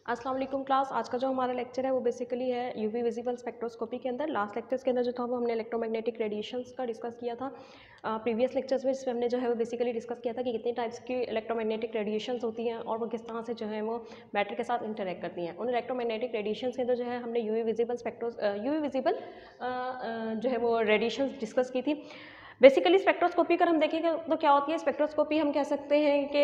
अस्सलाम वालेकुम क्लास। आज का जो हमारा लेक्चर है वो बेसिकली है यूवी विजिबल स्पेक्ट्रोस्कोपी के अंदर। लास्ट लेक्चर्स के अंदर जो था वो हमने इलेक्ट्रोमैग्नेटिक रेडिएशंस का डिस्कस किया था। प्रीवियस लेक्चर्स में इसमें हमने जो है वो बेसिकली डिस्कस किया था कि कितने टाइप्स की इलेक्ट्रोमैग्नेटिक रेडिएशंस होती हैं और वो किस तरह से जो है वो मैटर के साथ इंटरेक्ट करती हैं। उन इलेक्ट्रोमैग्नेटिक रेडिएशंस के अंदर जो है हमने यूवी विजिबल जो है वो रेडिएशंस डिस्कस की थी। बेसिकली स्पेक्ट्रोस्कोपी अगर हम देखेंगे तो क्या होती है स्पेक्ट्रोस्कोपी, हम कह सकते हैं कि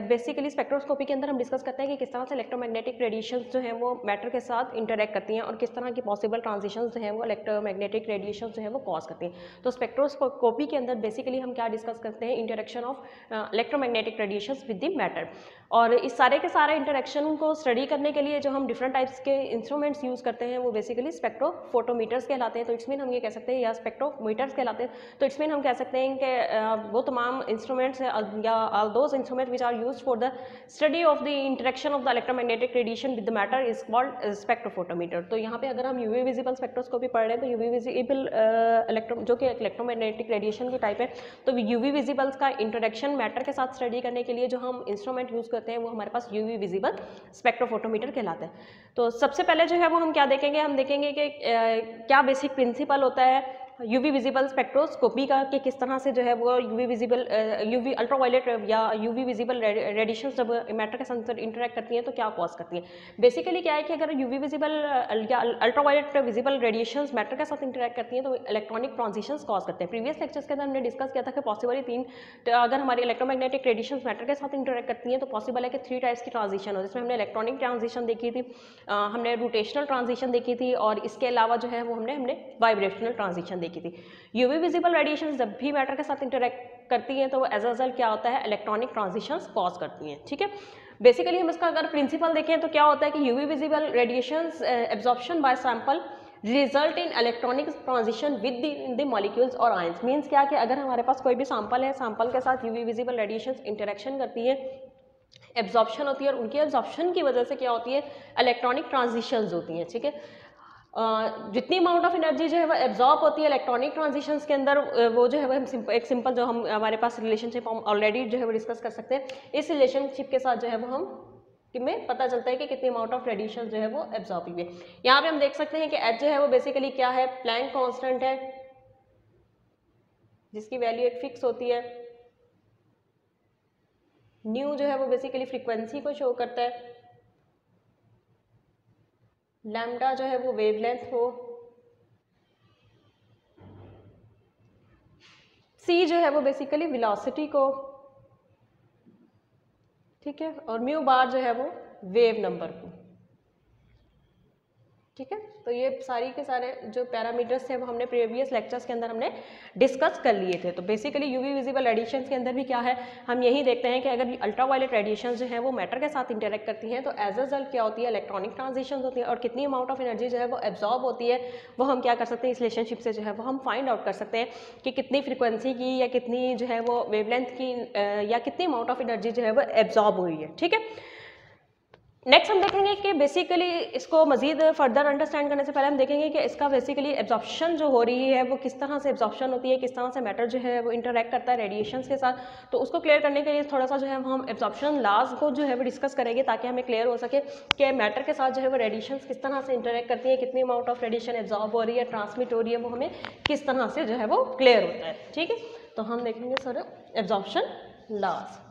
बेसिकली स्पेक्ट्रोस्कोपी के अंदर हम डिस्कस करते हैं कि किस तरह से इलेक्ट्रोमैग्नेटिक रेडिएशंस जो हैं वो मैटर के साथ इंटरेक्ट करती हैं और किस तरह की पॉसिबल ट्रांजिशंस जो हैं वो इलेक्ट्रोमैग्नेटिक रेडिएशंस जो है वो कॉज करती हैं। तो स्पेक्ट्रोस्कोपी के अंदर बेसिकली हम क्या डिस्कस करते हैं, interaction of electromagnetic radiations with the matter. और इस सारे के सारे इंटरेक्शन को स्टडी करने के लिए जो हम डिफरेंट टाइप्स के इंस्ट्रूमेंट्स यूज़ करते हैं वो बेसिकली स्पेक्ट्रोफोटोमीटर्स कहलाते हैं। तो इट्स मीन हम ये कह सकते हैं या स्पेक्ट्रोमीटर्स कहलाते हैं। तो इट्स मीन हम कह सकते हैं कि वो तमाम इंस्ट्रूमेंट्स या all those instrument which are used for the study of the interaction of the electromagnetic radiation with the matter is called spectrophotometer. तो यहाँ पे अगर हम यूवी विजिबल स्पेक्ट्रोस्कोपी पढ़ रहे हैं तो यूवी विजिबल जो कि इलेक्ट्रोमैग्नेटिक रेडिएशन की टाइप है, तो यूवी विजिबल्स का इंटरेक्शन मैटर के साथ स्टडी करने के लिए जो हम इंस्ट्रूमेंट यूज़ करते हैं वो हमारे पास यूवी विजिबल स्पेक्ट्रोफोटोमीटर कहलाता है। तो सबसे पहले जो है वो हम क्या देखेंगे, हम देखेंगे कि क्या बेसिक प्रिंसिपल होता है यूवी विजिबल स्पेक्ट्रोस्कोपी का, कि किस तरह से जो है वो यूवी अल्ट्रावायलेट या यूवी विजिबल रेडिएशंस जब मैटर के साथ इंटरेक्ट करती हैं तो क्या कॉज करती हैं। बेसिकली क्या है कि अगर यूवी विजिबल या अल्ट्रावायलेट विजिबल रेडिएशंस मैटर के साथ इंटरेक्ट करती हैं तो इलेक्ट्रॉनिक ट्रांजिशंस कॉज करते हैं। प्रीवियस लेक्चर्स के अंदर हमने डिस्कस किया था कि पॉसिबली अगर हमारी इलेक्ट्रोमैग्नेटिक रेडिएशंस मैटर के साथ इंटरेक्ट करती हैं तो पॉसिबल है कि 3 टाइप्स की ट्रांजिशन हो, जिसमें हमने इलेक्ट्रॉनिक ट्रांजिशन देखी थी, हमने रोटेशनल ट्रांजिशन देखी थी और इसके अलावा जो है वो हमने वाइब्रेशनल ट्रांजिशन देखी थी। यूवी विजिबल रेडिएशन जब भी मैटर के साथ इंटरेक्ट करती हैं तो एज अ रिजल्ट क्या होता है, इलेक्ट्रॉनिक ट्रांजिशंस कॉज करती हैं। ठीक है, बेसिकली हम इसका अगर प्रिंसिपल देखें तो क्या होता है कि UV visible radiations absorption bye sample result in electronic transition with the molecules और आयंस। मींस क्या कि अगर हमारे पास कोई भी सैंपल है, सैंपल के साथ यूवी विजिबल रेडिएशंस इंटरेक्शन करती है, एब्जॉर्प्शन होती है और उनकी एब्जॉर्प्शन की वजह से क्या होती है, इलेक्ट्रॉनिक ट्रांजिशंस होती हैं। ठीक है, जितनी अमाउंट ऑफ एनर्जी जो है वो एब्जॉर्ब होती है इलेक्ट्रॉनिक ट्रांजिशंस के अंदर, वो जो है वो एक सिंपल जो हम हमारे पास रिलेशनशिप हम ऑलरेडी जो है वो डिस्कस कर सकते हैं। इस रिलेशनशिप के साथ जो है वो हम में पता चलता है कि कितनी अमाउंट ऑफ रेडिएशन जो है वो एब्जॉर्ब हुई है। यहाँ पे हम देख सकते हैं कि एच जो है वो बेसिकली क्या है, प्लैंक कांस्टेंट है, जिसकी वैल्यू एक फिक्स होती है। न्यू जो है वो बेसिकली फ्रीक्वेंसी को शो करता है, लैम्डा जो है वो वेवलेंथ हो, सी जो है वो बेसिकली वेलोसिटी को, ठीक है, और म्यू बार जो है वो वेव नंबर को। ठीक है, तो ये सारी के सारे जो पैरामीटर्स थे वो हमने प्रीवियस लेक्चर्स के अंदर हमने डिस्कस कर लिए थे। तो बेसिकली यूवी विजिबल रेडिएशंस के अंदर भी क्या है, हम यही देखते हैं कि अगर अल्ट्रावायलेट रेडिएशंस जो है वो मैटर के साथ इंटरेक्ट करती हैं तो एज अ रिजल्ट क्या होती है, इलेक्ट्रॉनिक ट्रांजिशंस होती है और कितनी अमाउंट ऑफ एनर्जी जो है वो एब्जॉर्ब होती है वो हम क्या कर सकते हैं, इस रिलेशनशिप से जो है वो हम फाइंड आउट कर सकते हैं कि कितनी फ्रिक्वेंसी की या कितनी जो है वो वेवलेंथ की या कितनी अमाउंट ऑफ एनर्जी जो है वो एब्जॉर्ब हुई है। ठीक है, नेक्स्ट हम देखेंगे कि बेसिकली इसको मजीद फर्दर अंडरस्टैंड करने से पहले हम देखेंगे कि इसका बेसिकली एब्जॉर्प्शन जो हो रही है वो किस तरह से एब्जॉर्प्शन होती है, किस तरह से मैटर जो है वो इंटरैक्ट करता है रेडिएशंस के साथ। तो उसको क्लियर करने के लिए थोड़ा सा जो है हम एब्जॉर्प्शन लॉज को जो है वो डिस्कस करेंगे ताकि हमें क्लियर हो सके कि मैटर के साथ जो है वो रेडिएशंस किस तरह से इंटरैक्ट करती है, कितनी अमाउंट ऑफ रेडिएशन एब्जॉर्ब हो रही है, ट्रांसमिट हो रही है, वो हमें किस तरह से जो है वो क्लियर होता है। ठीक है, तो हम देखेंगे sir absorption laws.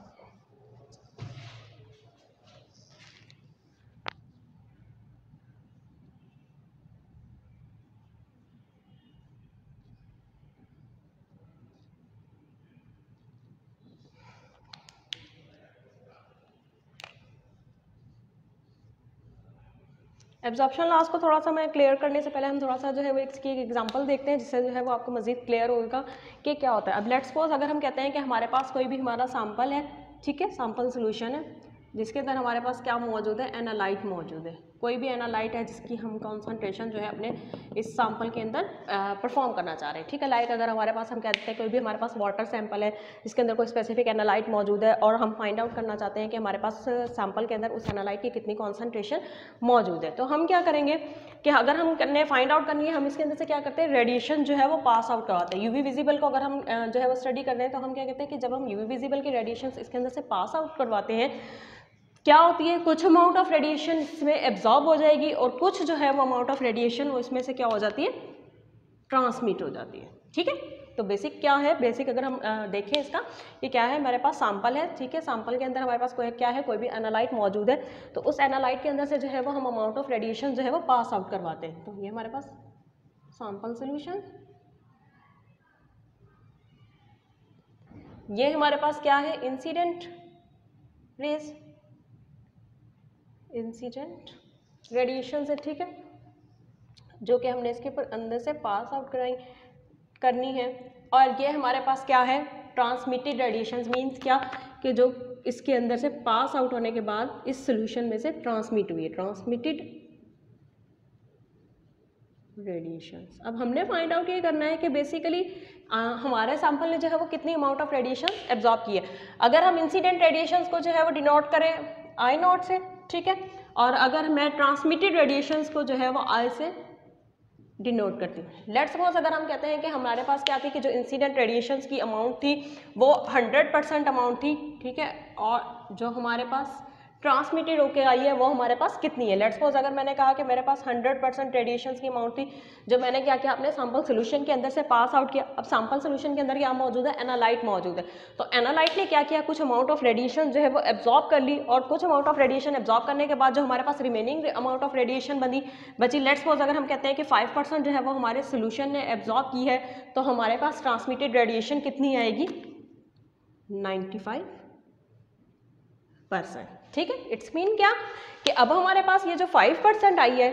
Absorption laws को थोड़ा सा मैं क्लियर करने से पहले हम थोड़ा सा जो है वो इसकी एक एग्जांपल देखते हैं जिससे जो है वो आपको मजीद क्लियर होगा कि क्या होता है। अब लेट्स सपोज अगर हम कहते हैं कि हमारे पास कोई भी हमारा सैंपल है, ठीक है, सैंपल सोल्यूशन है जिसके अंदर हमारे पास क्या मौजूद है, एनालाइट मौजूद है। कोई भी एनालाइट है जिसकी हम कॉन्सेंट्रेशन जो है अपने इस सैंपल के अंदर परफॉर्म करना चाह रहे हैं। ठीक है, लाइक अगर हमारे पास हम कहते हैं कोई भी हमारे पास वाटर सैंपल है जिसके अंदर कोई स्पेसिफिक एनालाइट मौजूद है और हम फाइंड आउट करना चाहते हैं कि हमारे पास सैंपल के अंदर उस एनालाइट की कितनी कॉन्सेंट्रेशन मौजूद है, तो हम क्या करेंगे कि अगर हम करने फाइंड आउट करनी है, हम इसके अंदर से क्या करते हैं, रेडिएशन जो है वो पास आउट करवाते हैं। यूवी विजिबल को अगर हम जो है वो स्टडी कर रहे हैं तो हम क्या कहते हैं कि जब हम यूवी विजिबल की रेडिएशन इसके अंदर से पास आउट करवाते हैं क्या होती है, कुछ अमाउंट ऑफ रेडिएशन इसमें एब्जॉर्ब हो जाएगी और कुछ जो है वो अमाउंट ऑफ रेडिएशन वो इसमें से क्या हो जाती है, ट्रांसमिट हो जाती है। ठीक है, तो बेसिक क्या है, बेसिक अगर हम देखें इसका, ये क्या है, हमारे पास सैंपल है। ठीक है, सैंपल के अंदर हमारे पास कोई क्या है, कोई भी एनालाइट मौजूद है, तो उस एनालाइट के अंदर से जो है वो हम अमाउंट ऑफ रेडिएशन जो है वो पास आउट करवाते हैं। तो ये हमारे पास सैंपल सोल्यूशन, ये हमारे पास क्या है, इंसिडेंट रेज, इंसिडेंट रेडिएशन है। ठीक है, जो कि हमने इसके ऊपर अंदर से पास आउट करनी है। और ये हमारे पास क्या है, ट्रांसमिटेड रेडिएशन, मीन्स क्या कि जो इसके अंदर से पास आउट होने के बाद इस सोल्यूशन में से ट्रांसमिट हुई है, ट्रांसमिटेड रेडिएशंस। अब हमने फाइंड आउट ये करना है कि बेसिकली हमारे सैंपल ने जो है वो कितनी अमाउंट ऑफ रेडिएशन एब्जॉर्ब की है। अगर हम इंसिडेंट रेडिएशंस को जो है वो डिनोट करें आई नॉट से, ठीक है, और अगर मैं ट्रांसमिटेड रेडिएशंस को जो है वो आई से डिनोट करती हूँ। लेट्स सपोज अगर हम कहते हैं कि हमारे पास क्या थी कि जो इंसिडेंट रेडिएशंस की अमाउंट थी वो 100% अमाउंट थी। ठीक है, और जो हमारे पास ट्रांसमिटेड होके आई है वो हमारे पास कितनी है। लेट्स सपोज अगर मैंने कहा कि मेरे पास 100% रेडिएशंस की अमाउंट थी, जो मैंने क्या किया, अपने सैंपल सोल्यूशन के अंदर से पास आउट किया। अब सैंपल सोल्यूशन के अंदर क्या मौजूद है, एनालाइट मौजूद है। तो एनालाइट ने क्या किया, कुछ अमाउंट ऑफ रेडिएशन जो है वो एब्जॉर्ब कर ली, और कुछ अमाउंट ऑफ रेडिएशन एब्जॉर्ब करने के बाद जो हमारे पास रिमेनिंग अमाउंट ऑफ रेडिएशन बची, लेट्स सपोज अगर हम कहते हैं कि 5% जो है वो हमारे सोल्यूशन ने एब्जॉर्ब की है, तो हमारे पास ट्रांसमिटेड रेडिएशन कितनी आएगी, 95%। ठीक है, इट्स मीन क्या कि अब हमारे पास ये जो 5% आई है,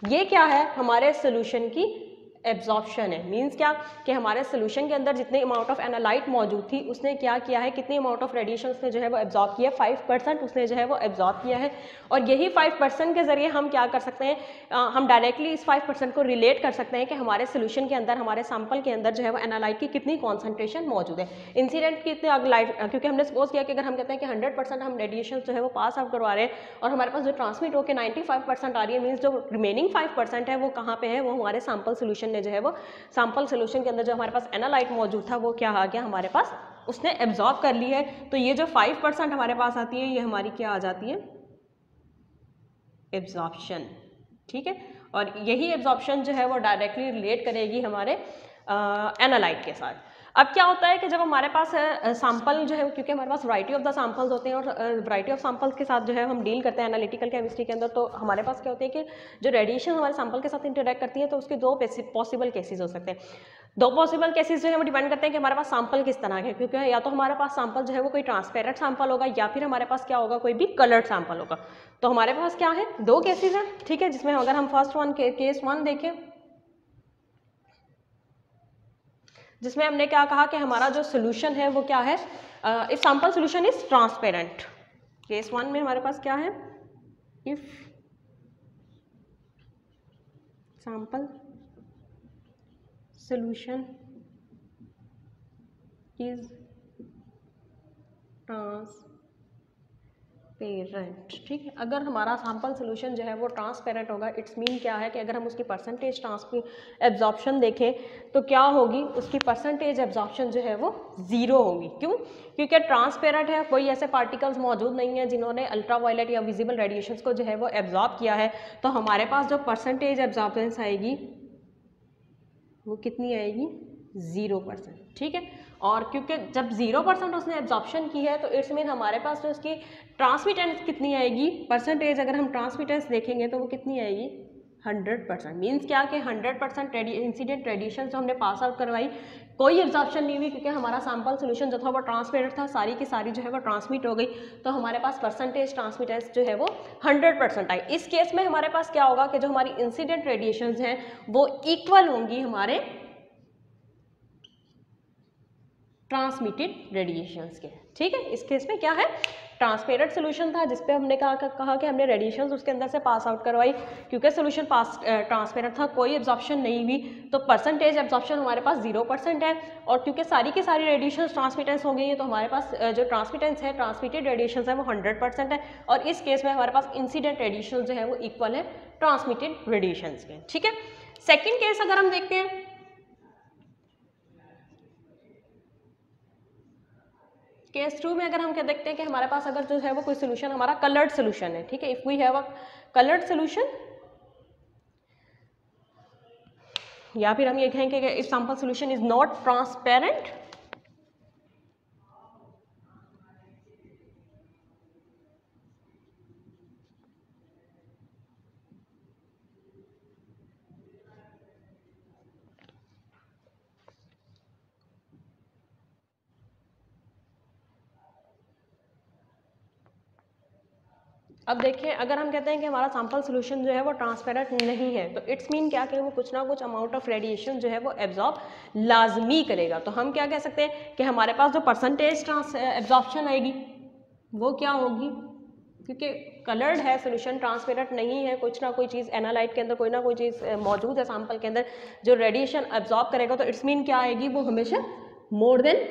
ये क्या है, हमारे सोल्यूशन की एब्जॉर्प्शन है। मींस क्या कि हमारे सोल्यूशन के अंदर जितनी अमाउंट ऑफ एनालाइट मौजूद थी उसने क्या किया है, कितनी अमाउंट ऑफ रेडिएशन उसने जो है वो एब्जॉर्ब किया है, 5% उसने जो है वो एब्जॉर्ब किया है। और यही 5% के जरिए हम क्या कर सकते हैं, हम डायरेक्टली इस 5% को रिलेट कर सकते हैं कि हमारे सोल्यूशन के अंदर, हमारे सैंपल के अंदर जो है वो एनालाइट की कितनी कॉन्सेंट्रेशन मौजूद है, इंसिडेंट की लाइट, क्योंकि हमने सपोज किया कि अगर हम कहते हैं कि 100% हम रेडिएशन जो है वो पास आउट करवा रहे हैं और हमारे पास जो ट्रांसमिट होकर 95% आ रही है, मीन्स जो रिमेनिंग 5% है वो कहाँ पे है, वो हमारे सैंपल सोल्यूशन ने जो है वो सैंपल सोल्यूशन के अंदर जो हमारे पास एनालाइट मौजूद था वो क्या आ गया, हमारे पास उसने एब्जॉर्ब कर ली है। तो ये जो 5% हमारे पास आती है, ये हमारी क्या आ जाती है, एब्जॉर्प्शन। ठीक है, और यही एब्जॉर्प्शन जो है वो डायरेक्टली रिलेट करेगी हमारे एनालाइट के साथ। अब क्या होता है कि जब हमारे पास सैंपल जो है, क्योंकि हमारे पास वैरायटी ऑफ द सैंपल्स होते हैं और वैरायटी ऑफ सैंपल्स के साथ जो है हम डील करते हैं एनालिटिकल केमिस्ट्री के अंदर, तो हमारे पास क्या होती है कि जो रेडिएशन हमारे सैंपल के साथ इंटरेक्ट करती है, तो उसके दो पॉसिबल केसेस हो सकते हैं। दो पॉसिबल केसेस जो है वो डिपेंड करते हैं कि हमारे पास सैंपल किस तरह के, क्योंकि या तो हमारे पास सैंपल जो है वो कोई ट्रांसपेरेंट सैंपल होगा, या फिर हमारे पास क्या होगा, कोई भी कलर्ड सैंपल होगा। तो हमारे पास क्या है, दो केसेस हैं। ठीक है, जिसमें अगर हम फर्स्ट वन केस 1 देखें, जिसमें हमने क्या कहा कि हमारा जो सोल्यूशन है वो क्या है, if sample solution is transparent. Case 1 में हमारे पास क्या है, if sample solution is transparent. ठीक है, अगर हमारा सैंपल सोल्यूशन जो है वो ट्रांसपेरेंट होगा, इट्स मीन क्या है कि अगर हम उसकी परसेंटेज एब्जॉर्प्शन देखें तो क्या होगी, उसकी परसेंटेज एब्जॉर्प्शन जो है वो 0 होगी। क्यों, क्योंकि ट्रांसपेरेंट है, कोई ऐसे पार्टिकल्स मौजूद नहीं है जिन्होंने अल्ट्रावायलेट या विजिबल रेडिएशंस को जो है वो एब्जॉर्ब किया है। तो हमारे पास जो परसेंटेज एब्जॉर्बेंस आएगी वो कितनी आएगी, 0%। ठीक है, और क्योंकि जब 0% उसने एब्जॉर्प्शन की है, तो इट्स मीन हमारे पास तो उसकी ट्रांसमिटेंस कितनी आएगी, परसेंटेज अगर हम ट्रांसमिटेंस देखेंगे तो वो कितनी आएगी, 100%। मीन्स क्या कि 100% इंसिडेंट रेडिएशन जो हमने पास आउट करवाई, कोई एब्जॉर्प्शन नहीं हुई, क्योंकि हमारा सैंपल सोल्यूशन जो था वो ट्रांसपेरेंट था, सारी की सारी जो है वो ट्रांसमिट हो गई। तो हमारे पास परसेंटेज ट्रांसमिटेंस जो है वो 100% आई। इस केस में हमारे पास क्या होगा कि जो हमारी इंसिडेंट रेडिएशन हैं वो इक्वल होंगी हमारे ट्रांसमिटेड रेडिएशंस के। ठीक है, इस केस में क्या है, ट्रांसपेरेंट सोल्यूशन था जिसपे हमने कहा कि हमने रेडिएशंस उसके अंदर से पास आउट करवाई, क्योंकि सोल्यूशन ट्रांसपेरेंट था, कोई एब्जॉर्प्शन नहीं हुई, तो परसेंटेज एब्जॉर्प्शन हमारे पास 0% है। और क्योंकि सारी की सारी रेडिएशंस ट्रांसमिटेंस हो गई है, तो हमारे पास जो ट्रांसमिटेंस है, ट्रांसमिटेड रेडिएशंस है वो 100% है। और इस केस में हमारे पास इंसिडेंट रेडिएशन जो है वो इक्वल है ट्रांसमिटेड रेडिएशंस के। ठीक है, सेकेंड केस अगर हम देखते हैं, केस 2 में अगर हम क्या देखते हैं कि हमारे पास अगर जो है वो कोई सोल्यूशन हमारा कलर्ड सोल्यूशन है, ठीक है, if we have a coloured solution, या फिर हम ये कहेंगे कि if sample solution is not transparent, अब देखिए अगर हम कहते हैं कि हमारा सैंपल सोल्यूशन जो है वो ट्रांसपेरेंट नहीं है, तो इट्स मीन क्या कि वो कुछ ना कुछ अमाउंट ऑफ रेडिएशन जो है वो एब्जॉर्ब लाजमी करेगा। तो हम क्या कह सकते हैं कि हमारे पास जो परसेंटेज एब्जॉर्प्शन आएगी वो क्या होगी, क्योंकि कलर्ड है सोल्यूशन, ट्रांसपेरेंट नहीं है, कुछ ना कोई चीज़ एनालाइट के अंदर कोई ना कोई चीज़ मौजूद है सैंपल के अंदर जो रेडिएशन एब्जॉर्ब करेगा, तो इट्स मीन क्या आएगी, वो हमेशा मोर देन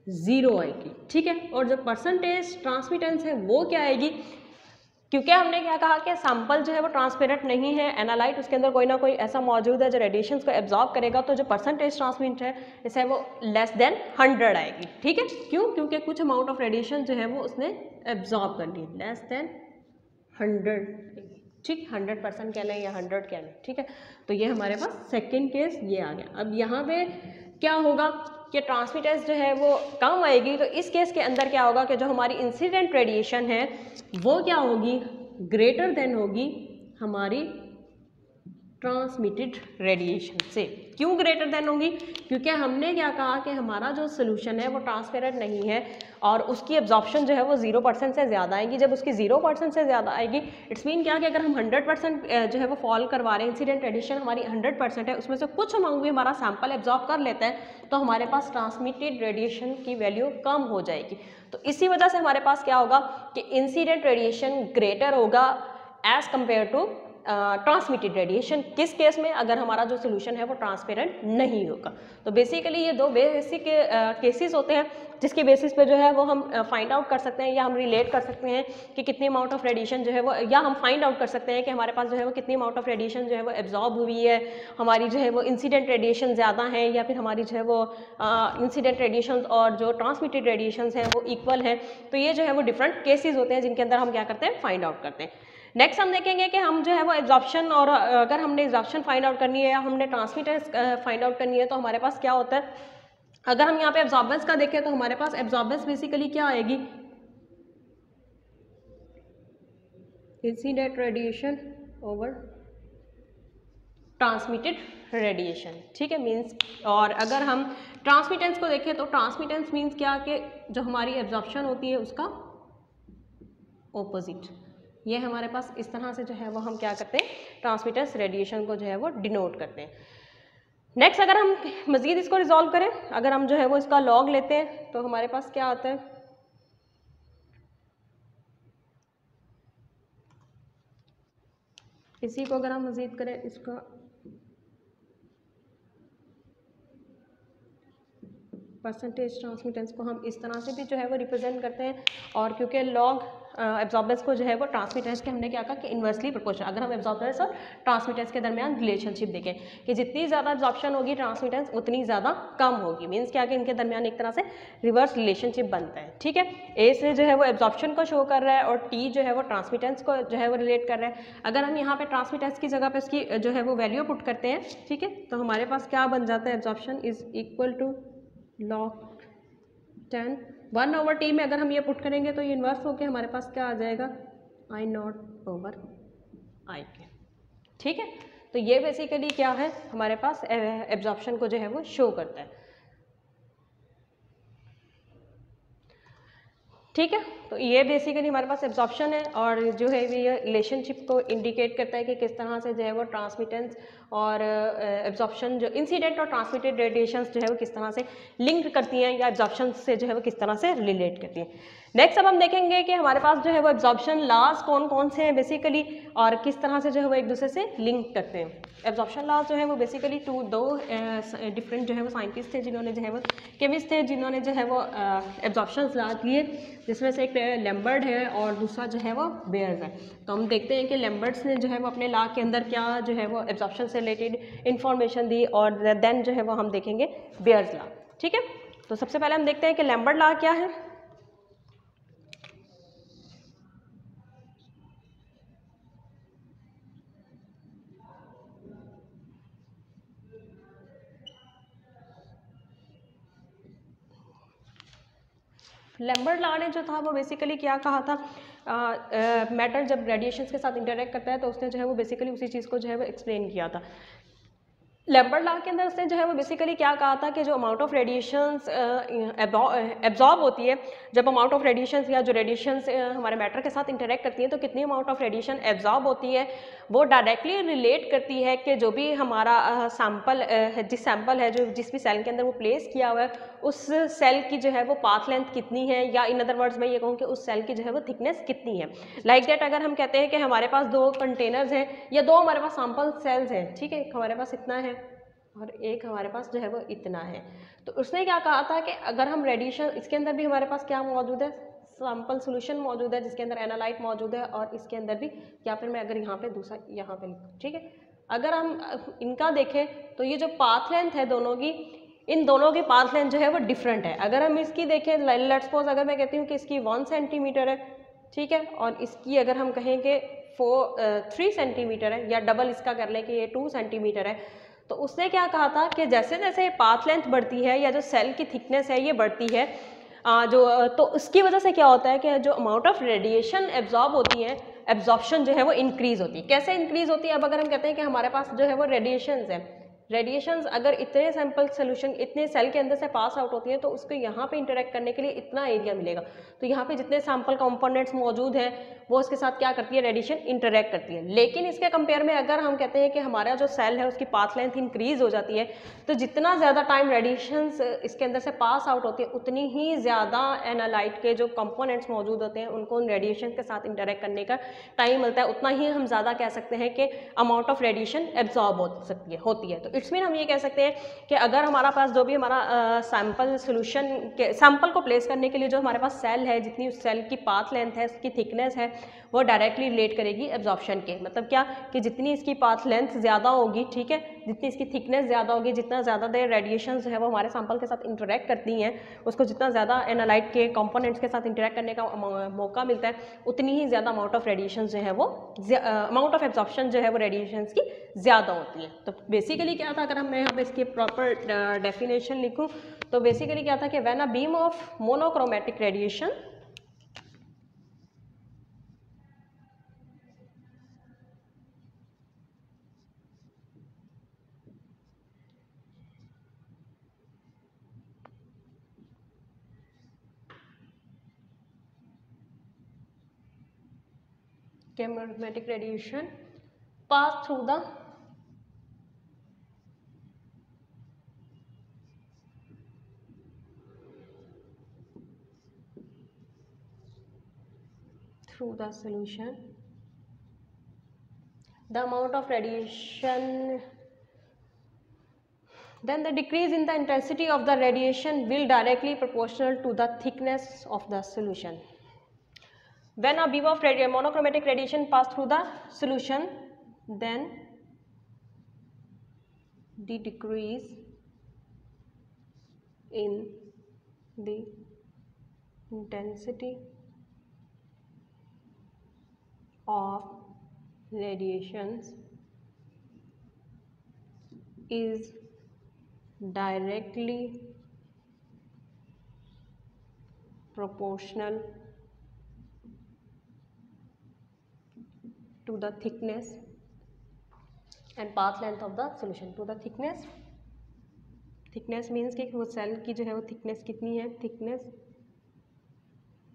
0 आएगी, ठीक है। और जो परसेंटेज ट्रांसमिटेंस है वो क्या आएगी, क्योंकि हमने क्या कहा कि सैंपल जो है वो ट्रांसपेरेंट नहीं है, एनालाइट उसके अंदर कोई ना कोई ऐसा मौजूद है जो रेडिएशंस को एब्जॉर्ब करेगा, तो जो परसेंटेज ट्रांसमिट है इसे वो लेस देन 100 आएगी, ठीक है। क्यों, क्योंकि कुछ अमाउंट ऑफ रेडिएशन जो है वो उसने एब्जॉर्ब कर ली, लेस देन 100, ठीक, 100% कह लें या 100 कह लें, ठीक है। तो ये हमारे पास सेकेंड केस ये आ गया। अब यहाँ पे क्या होगा कि ट्रांसमिटेंस जो है वो कम आएगी, तो इस केस के अंदर क्या होगा कि जो हमारी इंसिडेंट रेडिएशन है वो क्या होगी, ग्रेटर देन होगी हमारी ट्रांसमिटेड रेडिएशन से। क्यों ग्रेटर देन होगी, क्योंकि हमने क्या कहा कि हमारा जो सोल्यूशन है वो ट्रांसपेरेंट नहीं है और उसकी एब्जॉर्प्शन जो है वो 0% से ज़्यादा आएगी। जब उसकी 0% से ज़्यादा आएगी, इट्स मीन क्या कि अगर हम 100% जो है वो फॉल करवा रहे हैं, इंसिडेंट रेडिएशन हमारी 100% है, उसमें से कुछ अमाउंट भी हमारा सैंपल एब्जॉर्ब कर लेता है, तो हमारे पास ट्रांसमिटेड रेडिएशन की वैल्यू कम हो जाएगी। तो इसी वजह से हमारे पास क्या होगा कि इंसिडेंट रेडिएशन ग्रेटर होगा as compare to transmitted radiation. किस केस में, अगर हमारा जो सोल्यूशन है वो ट्रांसपेरेंट नहीं होगा। तो बेसिकली ये दो बेसिक केसेस होते हैं जिसकी बेसिस पे जो है वो हम फाइंड आउट कर सकते हैं या हम रिलेट कर सकते हैं कि कितनी अमाउंट ऑफ रेडिएशन जो है वो, या हम फाइंड आउट कर सकते हैं कि हमारे पास जो है वो कितनी अमाउंट ऑफ रेडिएशन जो है वो एब्जॉर्ब हुई है, हमारी जो है वो इंसिडेंट रेडिएशन ज़्यादा है या फिर हमारी जो है वो इंसिडेंट रेडिएशन और जो ट्रांसमिटेड रेडिएशन हैं वो इक्वल है। तो ये जो है वो डिफरेंट केसेज होते हैं जिनके अंदर हम क्या करते हैं, फाइंड आउट करते हैं। नेक्स्ट हम देखेंगे कि हम जो है वो एब्जॉर्प्शन, और अगर हमने एब्जॉर्प्शन फाइंड आउट करनी है या हमने ट्रांसमिटेंस फाइंड आउट करनी है, तो हमारे पास क्या होता है। अगर हम यहाँ पे एब्जॉर्बेंस का देखें तो हमारे पास एब्जॉर्बेंस बेसिकली क्या आएगी, incident radiation over transmitted radiation, ठीक है, मींस। और अगर हम ट्रांसमिटेंस को देखें तो ट्रांसमिटेंस मींस क्या कि जो हमारी एब्जॉर्प्शन होती है उसका ऑपोजिट। ये हमारे पास इस तरह से जो है वो हम क्या करते हैं, ट्रांसमिटेंस रेडिएशन को जो है वो डिनोट करते हैं। नेक्स्ट अगर हम मज़ीद इसको रिजॉल्व करें, अगर हम जो है वो इसका लॉग लेते हैं तो हमारे पास क्या आता है, इसी को अगर हम मज़ीद करें, इसका परसेंटेज ट्रांसमिटेंस को हम इस तरह से भी जो है वो रिप्रेजेंट करते हैं। और क्योंकि लॉग एब्जॉर्बेंस को जो है वो ट्रांसमिटेंस के हमने क्या कहा कि इन्वर्सली प्रोपोर्शनल, अगर हम एब्जॉर्बेंस और ट्रांसमिटेंस के दरमियान रिलेशनशिप देखें कि जितनी ज़्यादा एब्जॉर्प्शन होगी ट्रांसमिटेंस उतनी ज़्यादा कम होगी, मीन्स क्या कि इनके दरमियान एक तरह से रिवर्स रिलेशनशिप बनता है, ठीक है। ए से जो है वो एब्जॉर्प्शन को शो कर रहा है और टी जो है वो ट्रांसमिटेंस को जो है वो रिलेट कर रहा है। अगर हम यहाँ पे ट्रांसमिटेंस की जगह पे उसकी जो है वो वैल्यू पुट करते हैं, ठीक है, तो हमारे पास क्या बन जाता है, absorption is equal to log 10 1/t में अगर हम ये पुट करेंगे तो ये इन्वर्स होके हमारे पास क्या आ जाएगा, I0/I, ठीक है। तो ये बेसिकली क्या है, हमारे पास एब्जॉर्प्शन को जो है वो शो करता है, ठीक है। तो ये बेसिकली हमारे पास एब्जॉर्प्शन है और जो है ये रिलेशनशिप को इंडिकेट करता है कि किस तरह से जो है वो ट्रांसमिटेंस और एब्जॉर्प्शन, जो इंसिडेंट और ट्रांसमिटेड रेडिएशंस जो है वो किस तरह से लिंक करती हैं या एब्जॉर्प्शन से जो है वो किस तरह से रिलेट करती हैं। नेक्स्ट अब हम देखेंगे कि हमारे पास जो है वो एब्जॉर्प्शन लॉज कौन कौन से हैं बेसिकली और किस तरह से जो है वो एक दूसरे से लिंक करते हैं। एब्जॉर्प्शन लॉज जो है वो बेसिकली दो डिफरेंट जो है वो साइंटिस्ट थे जिन्होंने जो है वो केमिस्ट थे जिन्होंने जो है वो एब्जॉर्प्शन लॉज किए, जिसमें से एक लैम्बर्ट है और दूसरा जो है वो बेयर्स है। तो हम देखते हैं कि लैम्बर्ट्स ने जो है वो अपने लॉ के अंदर क्या जो है वो एब्जॉर्प्शन से रिलेटेड इंफॉर्मेशन दी और देन जो है वो हम देखेंगे बेयर्स लॉ। ठीक है। तो सबसे पहले हम देखते हैं कि लैम्बर्ट लॉ क्या है। लैम्बर्ट लॉ ने जो था वो बेसिकली क्या कहा था, मैटर जब रेडिएशंस के साथ इंटरेक्ट करता है तो उसने जो है वो बेसिकली उसी चीज़ को जो है वो एक्सप्लेन किया था। लैम्बर्ट लॉ के अंदर उसने जो है वो बेसिकली क्या कहा था कि जो अमाउंट ऑफ रेडिएशंस एब्जॉर्ब होती है, जब अमाउंट ऑफ रेडिएशंस या जो रेडिएशंस हमारे मैटर के साथ इंटरेक्ट करती हैं तो कितनी अमाउंट ऑफ रेडिएशन एब्जॉर्ब होती है, वो डायरेक्टली रिलेट करती है कि जो भी हमारा सैम्पल जिस सैम्पल है जो जिस भी सेल के अंदर वो प्लेस किया हुआ है उस सेल की जो है वो पाथ लेंथ कितनी है, या इन अदर वर्ड्स मैं ये कहूँ कि उस सेल की जो है वो थिकनेस कितनी है। लाइक दैट अगर हम कहते हैं कि हमारे पास 2 कंटेनर्स हैं या 2 हमारे पास सैम्पल सेल्स हैं, ठीक है, हमारे पास इतना है और एक हमारे पास जो है वो इतना है, तो उसने क्या कहा था कि अगर हम रेडिएशन, इसके अंदर भी हमारे पास क्या मौजूद है, सैम्पल सोल्यूशन मौजूद है जिसके अंदर एनालाइट मौजूद है, और इसके अंदर भी, या फिर मैं अगर यहाँ पे दूसरा यहाँ पे लिखूँ, ठीक है, अगर हम इनका देखें तो ये जो पाथ लेंथ है दोनों की, इन दोनों की पाथ लेंथ जो है वो डिफरेंट है। अगर हम इसकी देखें, लेट्स सपोज अगर मैं कहती हूँ कि इसकी 1 सेंटीमीटर है, ठीक है, और इसकी अगर हम कहें कि 3 सेंटीमीटर है, या डबल इसका कर लें कि ये 2 सेंटीमीटर है, तो उसने क्या कहा था कि जैसे जैसे पाथ लेंथ बढ़ती है या जो सेल की थिकनेस है ये बढ़ती है, तो उसकी वजह से क्या होता है कि जो अमाउंट ऑफ रेडिएशन एब्जॉर्ब होती है, एब्जॉर्प्शन जो है वो इंक्रीज होती है। कैसे इंक्रीज होती है, अब अगर हम कहते हैं कि हमारे पास जो है वो रेडिएशंस है, रेडिएशंस अगर इतने सैंपल सोल्यूशन इतने सेल के अंदर से पास आउट होती है तो उसको यहाँ पे इंटरेक्ट करने के लिए इतना एरिया मिलेगा, तो यहाँ पे जितने सैंपल कंपोनेंट्स मौजूद हैं वो उसके साथ क्या करती है, रेडिएशन इंटरेक्ट करती है। लेकिन इसके कंपेयर में अगर हम कहते हैं कि हमारा जो सेल है उसकी पाथ लेंथ इंक्रीज हो जाती है, तो जितना ज़्यादा टाइम रेडिएशंस इसके अंदर से पास आउट होती है उतनी ही ज़्यादा एनालाइट के जो कंपोनेंट्स मौजूद होते हैं उनको उन रेडिएशन के साथ इंटरेक्ट करने का टाइम मिलता है, उतना ही हम ज़्यादा कह सकते हैं कि अमाउंट ऑफ रेडिएशन एब्जॉर्ब हो सकती है होती है। तो इट्स मीन हम ये कह सकते हैं कि अगर हमारा पास जो भी हमारा सैंपल सोल्यूशन के सैंपल को प्लेस करने के लिए जो हमारे पास सेल है, जितनी उस सेल की पाथ लेंथ है, उसकी थिकनेस है, वो डायरेक्टली रिलेट करेगी एब्जॉर्प्शन के। मतलब क्या कि जितनी इसकी पाथ लेंथ ज़्यादा होगी, ठीक है, जितनी इसकी थिकनेस ज़्यादा होगी, जितना ज़्यादा देर रेडिएशन जो है वो हमारे सैंपल के साथ इंटरेक्ट करती हैं, उसको जितना ज़्यादा एनालाइट के कंपोनेंट्स के साथ इंटरेक्ट करने का मौका मिलता है, उतनी ही ज़्यादा अमाउंट ऑफ रेडिएशन जो है वो अमाउंट ऑफ एब्जॉर्प्शन जो है वो रेडिएशन की ज़्यादा होती है। तो बेसिकली क्या था, अगर मैं यहाँ पे इसकी प्रॉपर डेफिनेशन लिखूँ तो बेसिकली क्या था कि when a beam of monochromatic radiation monochromatic radiation pass through the solution, the amount of radiation, then the decrease in the intensity of the radiation will directly proportional to the thickness of the solution. When a beam of monochromatic radiation pass through the solution, then the decrease in the intensity of radiations is directly proportional to the thickness and path length of the solution. To the thickness, thickness means कि वो cell की जो है वो thickness कितनी है, thickness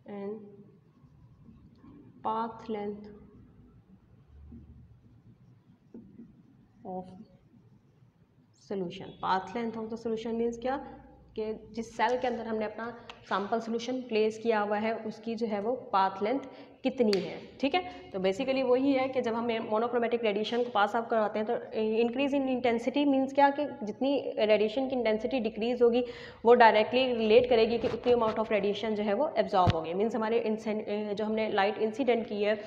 and path length of solution. Path length of the solution means क्या कि जिस सेल के अंदर हमने अपना सैंपल सोल्यूशन प्लेस किया हुआ है उसकी जो है वो पाथ लेंथ कितनी है, ठीक है। तो बेसिकली वही है कि जब हम मोनोक्रोमेटिक रेडिएशन को पास आउट कराते हैं तो इंक्रीज इन इंटेंसिटी मींस क्या कि जितनी रेडिएशन की इंटेंसिटी डिक्रीज होगी वो डायरेक्टली रिलेट करेगी कि उतनी अमाउंट ऑफ रेडिएशन जो है वो एब्जॉर्ब होगी। मींस हमारे जो हमने लाइट इंसिडेंट की है,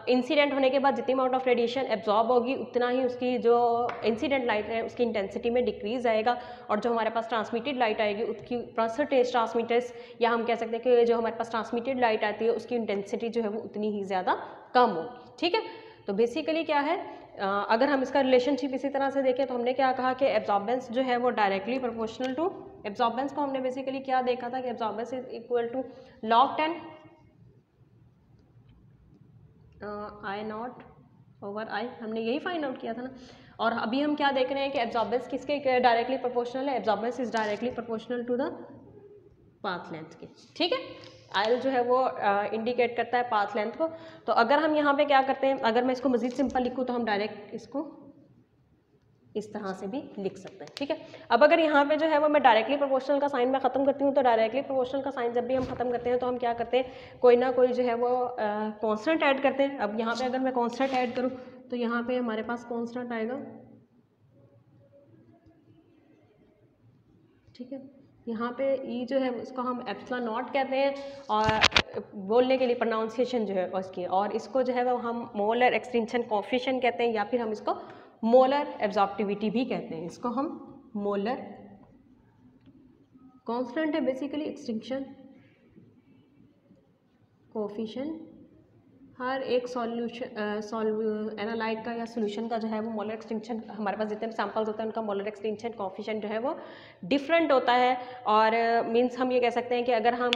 इंसिडेंट होने के बाद जितनी अमाउंट ऑफ रेडिएशन एब्जॉर्ब होगी उतना ही उसकी जो इंसिडेंट लाइट है उसकी इंटेंसिटी में डिक्रीज आएगा, और जो हमारे पास ट्रांसमिटेड लाइट आएगी उसकी परसेंटेज ट्रांसमिटर्स, या हम कह सकते हैं कि जो हमारे पास ट्रांसमिटेड लाइट आती है उसकी इंटेंसिटी जो है वो उतनी ही ज़्यादा कम होगी, ठीक है। तो बेसिकली क्या है, अगर हम इसका रिलेशनशिप इसी तरह से देखें तो हमने क्या कहा कि एब्जॉर्बेंस जो है वो डायरेक्टली प्रोपोर्शनल टू, एब्जॉर्बेंस को हमने बेसिकली क्या देखा था कि absorbance is equal to log 10 I naught over I, हमने यही फाइंड आउट किया था ना। और अभी हम क्या देख रहे हैं कि एब्जॉर्बेंस किसके डायरेक्टली प्रोपोर्शनल है, absorbance is directly proportional to the path length के, ठीक है। आयल जो है वो इंडिकेट करता है पाथ लेंथ को। तो अगर हम यहाँ पे क्या करते हैं, अगर मैं इसको मजीद सिंपल लिखूँ तो हम डायरेक्ट इसको इस तरह से भी लिख सकते हैं, ठीक है। अब अगर यहाँ पे जो है वो मैं डायरेक्टली प्रोपोर्शनल का साइन मैं ख़त्म करती हूँ, तो डायरेक्टली प्रोपोर्शनल का साइन जब भी हम ख़त्म करते हैं तो हम क्या करते हैं, कोई ना कोई जो है वो कांस्टेंट ऐड करते हैं। अब यहाँ पे अगर मैं कांस्टेंट ऐड करूँ तो यहाँ पे हमारे पास कांस्टेंट आएगा, ठीक है। यहाँ पे ई जो है उसको हम एप्सिलॉन नॉट कहते हैं, और बोलने के लिए प्रोनाउंसिएशन जो है उसकी, और इसको जो है वो हम मोलर एक्सटिंक्शन कोएफिशिएंट कहते हैं, या फिर हम इसको मोलर एब्जॉर्प्टिविटी भी कहते हैं। इसको हम मोलर कांस्टेंट है बेसिकली एक्सटिंक्शन कोएफिशिएंट, हर एक सॉल्यूशन एनालाइट का या सोल्यूशन का जो है वो मोलर एक्सटिंक्शन, हमारे पास जितने सैंपल्स होते हैं उनका मोलर एक्सटिंक्शन कोएफिशिएंट जो है वो डिफरेंट होता है। और मींस हम ये कह सकते हैं कि अगर हम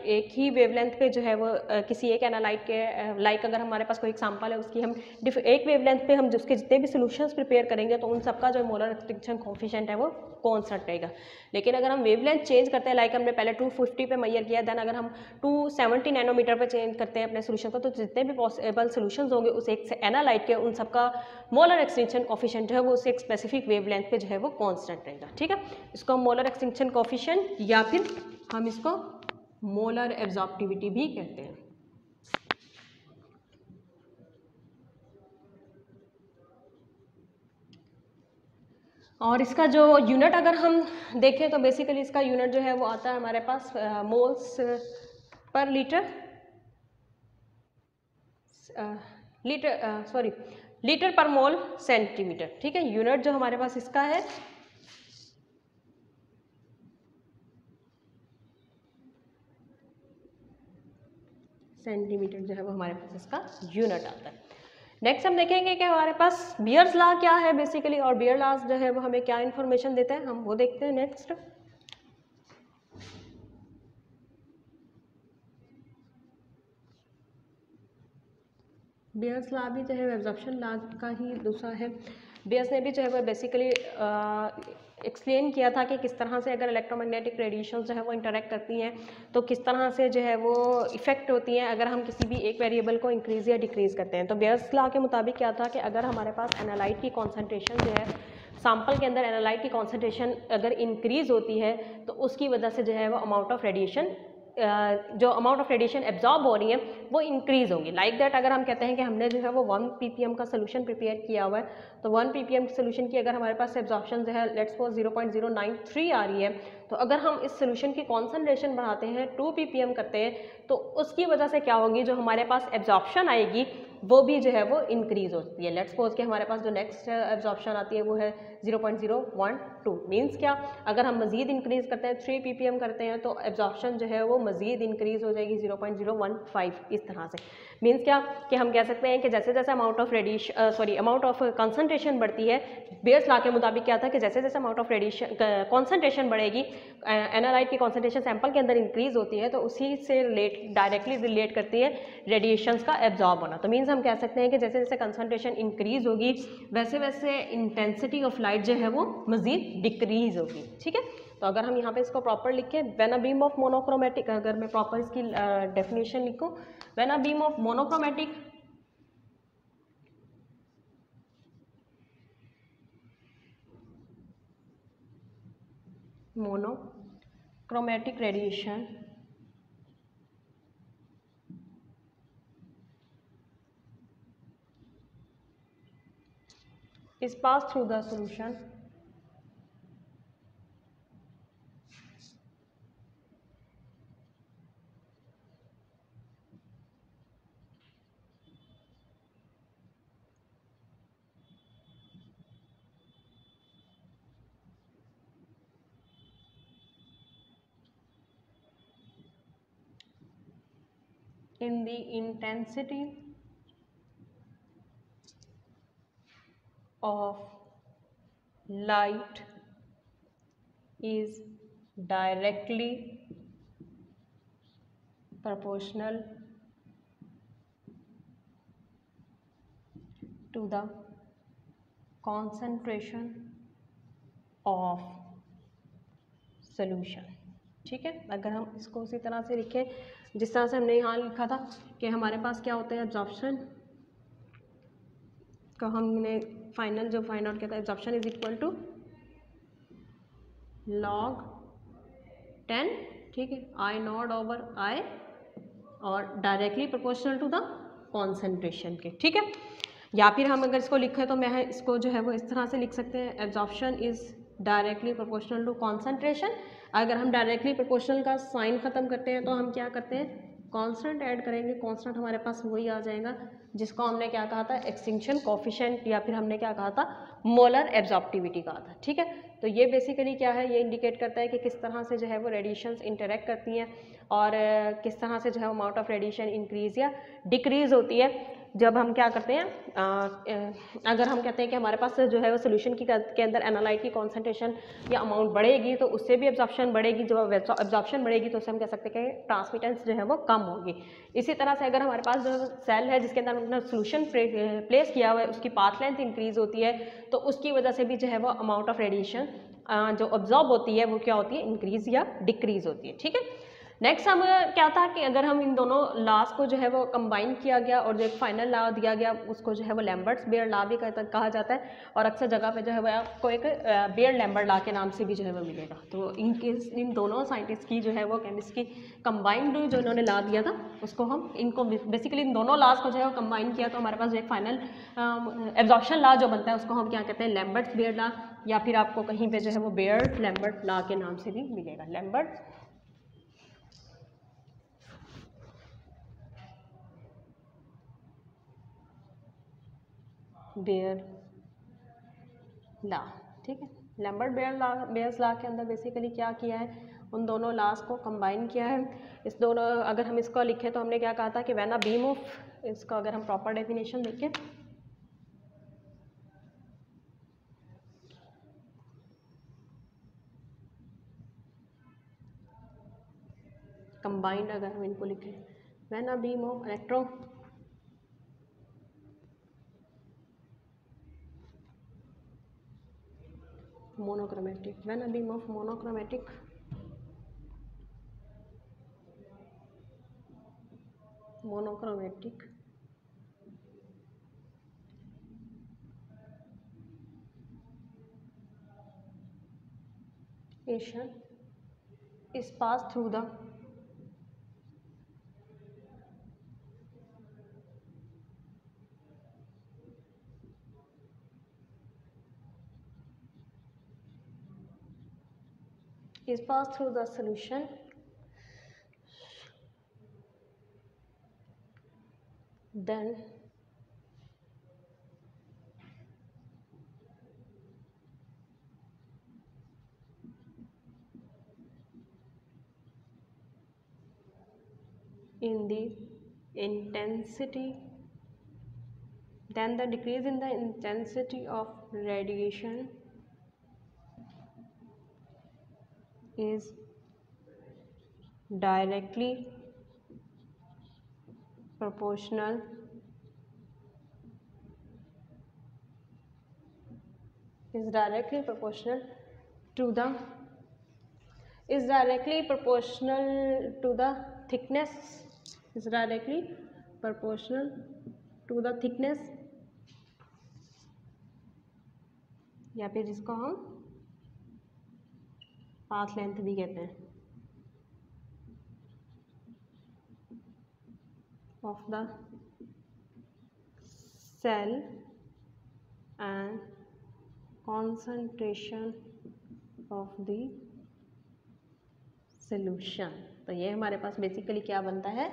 एक ही वेवलेंथ पे जो है वो किसी एक एनालाइट के लाइक अगर हमारे पास कोई एग्जांपल है उसकी हम एक वेवलेंथ पे हम उसके जितने भी सोल्यूशंस प्रिपेयर करेंगे तो उन सबका जो मोलर एक्सटिंक्शन कोएफिशिएंट है वो कांस्टेंट रहेगा। लेकिन अगर हम वेवलेंथ चेंज करते हैं, लाइक हमने पहले 250 पे मेजर किया, देन अगर हम 270 नैनोमीटर पे चेंज करते हैं अपने सोल्यूशन को, तो जितने भी पॉसिबल सोल्यूशंस होंगे उस एक एनालाइट के उन सबका मोलर एक्सटिंक्शन कोएफिशिएंट जो है वो उस एक स्पेसिफिक वेवलेंथ पे जो है वो कांस्टेंट रहेगा, ठीक है। इसको हम मोलर एक्सटिंक्शन कोएफिशिएंट या फिर हम इसको मोलर एब्जॉर्प्टिविटी भी कहते हैं। और इसका जो यूनिट अगर हम देखें तो बेसिकली इसका यूनिट जो है वो आता है हमारे पास मोल्स पर लीटर, लीटर पर मोल सेंटीमीटर, ठीक है। यूनिट जो हमारे पास इसका है सेंटीमीटर, जो है वो हमारे पास इसका यूनिट आता है। नेक्स्ट हम देखेंगे कि हमारे पास बियर्स लॉ क्या है बेसिकली, और बियर लॉ जो है वो हमें क्या इन्फॉर्मेशन देते हैं, हम वो देखते हैं नेक्स्ट। बियर्स लॉ भी जो है एब्जॉर्प्शन लॉ का ही दूसरा है। बियर्स ने भी जो है वो बेसिकली एक्सप्लेन किया था कि किस तरह से अगर इलेक्ट्रोमैग्नेटिक रेडिएशन जो है वो इंटरेक्ट करती हैं तो किस तरह से जो है वो इफेक्ट होती हैं अगर हम किसी भी एक वेरिएबल को इंक्रीज़ या डिक्रीज़ करते हैं। तो बियर्स लॉ के मुताबिक क्या था कि अगर हमारे पास एनालाइट की कॉन्सेंट्रेशन जो है सैंपल के अंदर एनालाइट की कॉन्सेंट्रेशन अगर इंक्रीज़ होती है तो उसकी वजह से जो है वो अमाउंट ऑफ रेडिएशन जो अमाउंट ऑफ रेडिएशन एब्जॉर्ब हो रही है वो इंक्रीज़ होंगी। लाइक दैट अगर हम कहते हैं कि हमने जो है वो 1 ppm का सोल्यूशन प्रिपेयर किया हुआ है, तो 1 ppm सोल्यूशन की अगर हमारे पास एब्जॉर्प्शन जो है लेट्स सपोज 0.093 आ रही है, तो अगर हम इस सोल्यूशन की कॉन्सेंट्रेशन बढ़ाते हैं 2 ppm करते हैं तो उसकी वजह से क्या होगी, जो हमारे पास एब्जॉर्प्शन आएगी वो भी जो है वो इंक्रीज़ होती है। लेट्स सपोज कि हमारे पास जो नेक्स्ट एब्जॉर्प्शन आती है वो है 0.012। मीन्स क्या, अगर हम मज़ीद इंक्रीज़ करते हैं 3 ppm करते हैं तो एब्जॉर्प्शन जो है वो मज़ीद इंक्रीज़ हो जाएगी 0.015 इस तरह से। मीन्स क्या कि हम कह सकते हैं कि जैसे जैसे अमाउंट ऑफ कंसंट्रेशन बढ़ती है, बियर्स लॉ के मुताबिक क्या था कि जैसे जैसे अमाउंट ऑफ रेडिएशन कंसंट्रेशन बढ़ेगी, एनालाइट की कंसंट्रेशन सैंपल के अंदर इंक्रीज़ होती है तो उसी से डायरेक्टली रिलेट करती है रेडिएशंस का एब्जॉर्ब होना। तो मीन्स हम कह सकते हैं कि जैसे जैसे कंसंट्रेशन इंक्रीज़ होगी वैसे वैसे इंटेंसिटी ऑफ लाइट जो है वो मज़ीद डिक्रीज़ होगी, ठीक है। तो अगर हम यहाँ पे इसको प्रॉपर लिखें, when a beam of monochromatic, अगर मैं प्रॉपर इसकी डेफिनेशन लिखूँ, when a beam of monochromatic chromatic radiation is passed through the solution in the intensity of light is directly proportional to the concentration of solution। ठीक है, अगर हम इसको उसी तरह से लिखें जिस तरह से हमने यहाँ लिखा था कि हमारे पास क्या होता है एब्जॉर्प्शन का, हमने फाइनल जो फाइंड आउट किया था absorption is equal to log 10, ठीक है, आई नॉट ओवर आई और directly proportional to the concentration के। ठीक है, या फिर हम अगर इसको लिखें तो मैं इसको जो है वो इस तरह से लिख सकते हैं absorption is directly proportional to concentration. अगर हम डायरेक्टली प्रोपोर्शनल का साइन ख़त्म करते हैं तो हम क्या करते हैं कांस्टेंट ऐड करेंगे, कांस्टेंट हमारे पास वही आ जाएगा जिसको हमने क्या कहा था एक्सटिंक्शन कोफिशिएंट, या फिर हमने क्या कहा था मोलर एब्जॉर्प्टिविटी कहा था। ठीक है, तो ये बेसिकली क्या है, ये इंडिकेट करता है कि किस तरह से जो है वो रेडिएशंस इंटरेक्ट करती हैं और किस तरह से जो है अमाउंट ऑफ रेडिएशन इंक्रीज या डिक्रीज होती है जब हम क्या करते हैं अगर हम कहते हैं कि हमारे पास जो है वो सोल्यूशन के अंदर एनालाइट की कॉन्सेंट्रेशन या अमाउंट बढ़ेगी तो उससे भी एब्जॉर्प्शन बढ़ेगी, जब एब्जॉर्प्शन बढ़ेगी तो उससे हम कह सकते हैं कि ट्रांसमिटेंस जो है वो कम होगी। इसी तरह से अगर हमारे पास जो सेल है जिसके अंदर हमने सोल्यूशन प्लेस किया हुआ है उसकी पाथ लेंथ इंक्रीज होती है तो उसकी वजह से भी जो है वो अमाउंट ऑफ रेडिएशन जो ऑब्जॉर्ब होती है वो क्या होती है इंक्रीज या डिक्रीज होती है। ठीक है, नेक्स्ट हम क्या था कि अगर हम इन दोनों लॉज को जो है वो कंबाइन किया गया और जो एक फाइनल लॉ दिया गया उसको जो है वो लैम्बर्ट्स बेयर लॉ भी कहा जाता है और अक्सर जगह पे जो है वो आपको एक बेयर लैम्बर्ट लॉ के नाम से भी जो है वो मिलेगा। तो इन दोनों साइंटिस्ट की जो है वो केमिस्ट की कंबाइंड जो इन्होंने लॉ दिया था उसको हम इनको बेसिकली इन दोनों लॉज को जो है वो कंबाइन किया तो हमारे पास जो एक फाइनल एब्जॉर्प्शन लॉ जो बनता है उसको हम क्या कहते हैं लैम्बर्ट्स बेयर लॉ, या फिर आपको कहीं पे जो है वो बेयर लैम्बर्ट लॉ के नाम से भी मिलेगा, लैम्बर्ट बेयर लॉ। ठीक है, लैम्बर्ट बेयर्स लॉ के अंदर बेसिकली क्या किया है उन दोनों लॉज को कंबाइन किया है। इस दोनों अगर हम इसको लिखें तो हमने क्या कहा था कि व्हेन अ बीम ऑफ, इसका अगर हम प्रॉपर डेफिनेशन देखें कंबाइंड, अगर हम इनको लिखें when a beam of electro monochromatic, when a beam of monochromatic radiation is passed through the solution then in the intensity, then the decrease in the intensity of radiation is directly proportional to the thickness, या फिर जिसको हम path length भी कहते हैं। of the cell and concentration of the solution। तो ये हमारे पास बेसिकली क्या बनता है,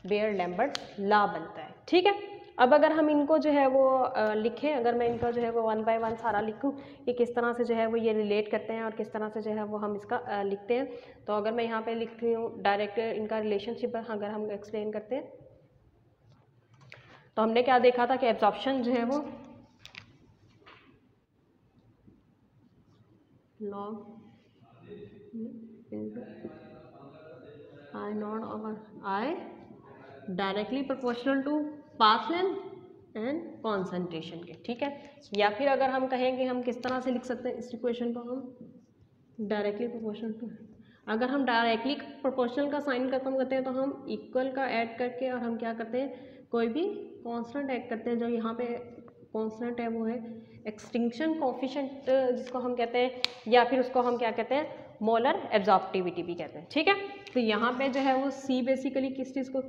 बेयर-लैम्बर्ट लॉ बनता है। ठीक है, अब अगर हम इनको जो है वो लिखें, अगर मैं इनका जो है वो वन बाय वन सारा लिखूं कि किस तरह से जो है वो ये रिलेट करते हैं और किस तरह से जो है वो हम इसका लिखते हैं, तो अगर मैं यहाँ पे लिख रही हूँ डायरेक्ट इनका रिलेशनशिप अगर हम एक्सप्लेन करते हैं, तो हमने क्या देखा था कि एब्जॉर्प्शन जो है वो log I naught over I directly proportional to path length and concentration के। ठीक है, या फिर अगर हम कहेंगे हम किस तरह से लिख सकते हैं इस इक्वेशन को, हम डायरेक्टली प्रोपोर्शनल टू, अगर हम डायरेक्टली प्रोपोर्शनल का साइन खत्म करते हैं तो हम इक्वल का ऐड करके और हम क्या करते हैं, कोई भी कांस्टेंट ऐड करते हैं। जो यहाँ पे कांस्टेंट है वो है एक्सटिंक्शन कोफिशिएंट जिसको हम कहते हैं, या फिर उसको हम क्या कहते हैं, मोलर एब्जॉर्प्टिविटी भी कहते हैं। ठीक है, तो यहाँ पे जो है वो C बेसिकली किस चीज़ को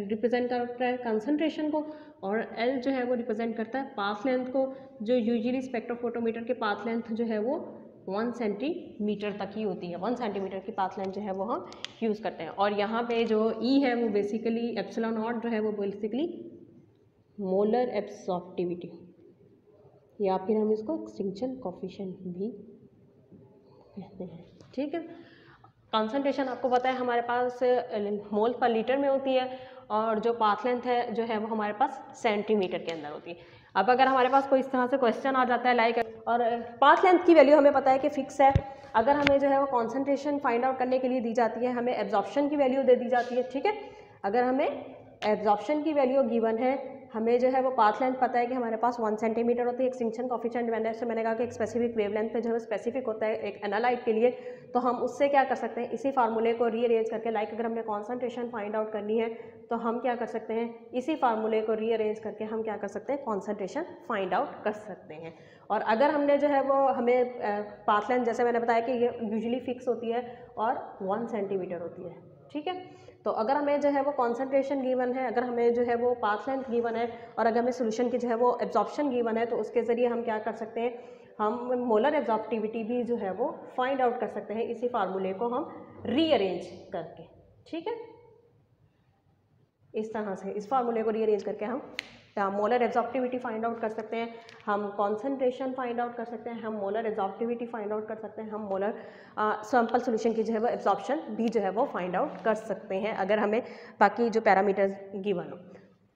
रिप्रेजेंट करता है, कंसंट्रेशन को, और L जो है वो रिप्रेजेंट करता है पाथ लेंथ को, जो यूजुअली स्पेक्ट्रोफोटोमीटर के पाथ लेंथ जो है वो 1 सेंटीमीटर तक ही होती है। 1 सेंटीमीटर की पाथ लेंथ जो है वो हम यूज़ करते हैं। और यहाँ पे जो E है वो बेसिकली एप्सिलॉन नॉट जो है वो बेसिकली मोलर एब्जॉर्प्टिविटी, या फिर हम इसको एक्सटिंक्शन कोफिशिएंट भी कहते हैं। ठीक है, कंसंट्रेशन आपको पता है हमारे पास मोल पर लीटर में होती है, और जो पाथ लेंथ है जो है वो हमारे पास सेंटीमीटर के अंदर होती है। अब अगर हमारे पास कोई इस तरह से क्वेश्चन आ जाता है लाइक, और पाथ लेंथ की वैल्यू हमें पता है कि फिक्स है, अगर हमें जो है वो कॉन्सेंट्रेशन फाइंड आउट करने के लिए दी जाती है, हमें एब्जॉर्प्शन की वैल्यू दे दी जाती है। ठीक है, अगर हमें एब्जॉर्प्शन की वैल्यू गिवन है, हमें जो है वो पाथ लेंथ पता है कि हमारे पास 1 सेंटीमीटर होती है, एक्सटिंक्शन कोफिशिएंट मैंने कहा कि एक स्पेसिफिक वेवलेंथ पे जो है स्पेसिफिक होता है एक एनालाइट के लिए, तो हम उससे क्या कर सकते हैं, इसी फार्मूले को रीअरेंज करके, लाइक अगर हमने कॉन्सेंट्रेशन फाइंड आउट करनी है तो हम क्या कर सकते हैं, इसी फार्मूले को रीअरेंज करके हम क्या कर सकते हैं, कॉन्सेंट्रेशन फाइंड आउट कर सकते हैं। और अगर हमने जो है वो हमें पाथ लेंथ जैसे मैंने बताया कि ये यूजुअली फिक्स होती है और 1 सेंटीमीटर होती है। ठीक है, तो अगर हमें जो है वो कॉन्सेंट्रेशन गिवन है, अगर हमें जो है वो पाथ लेंथ गिवन है, और अगर हमें सोल्यूशन की जो है वो एब्जॉर्प्शन गिवन है, तो उसके ज़रिए हम क्या कर सकते हैं, हम मोलर एब्जॉर्प्टिविटी भी जो है वो फाइंड आउट कर सकते हैं इसी फार्मूले को हम रीअरेंज करके। ठीक है, इस तरह से इस फार्मूले को रीअरेंज करके हम मोलर एब्जॉर्प्टिविटी फाइंड आउट कर सकते हैं, हम कॉन्सेंट्रेशन फाइंड आउट कर सकते हैं, हम मोलर एब्जॉर्प्टिविटी फाइंड आउट कर सकते हैं, हम मोलर सैंपल सॉल्यूशन की जो है वो एब्जॉर्प्शन भी जो है वो फाइंड आउट कर सकते हैं, अगर हमें बाकी जो पैरामीटर्स गिवन हो।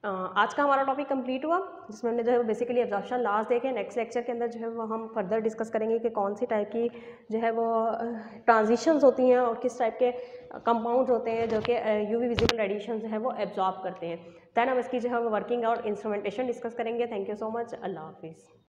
आज का हमारा टॉपिक कंप्लीट हुआ, जिसमें हमने जो है बेसिकली एब्जॉर्प्शन लॉस देखे। नेक्स्ट लेक्चर के अंदर जो है वो हम फर्दर डिस्कस करेंगे कि कौन सी टाइप की जो है वो ट्रांजिशंस होती हैं और किस टाइप के कंपाउंड होते हैं जो कि यूवी विजिबल रेडिएशन जो है वो एब्जॉर्ब करते हैं। दैन हम इसकी जो है वो वर्किंग और इंस्ट्रूमेंटेशन डिस्कस करेंगे। थैंक यू सो मच, अल्लाह हाफिज़।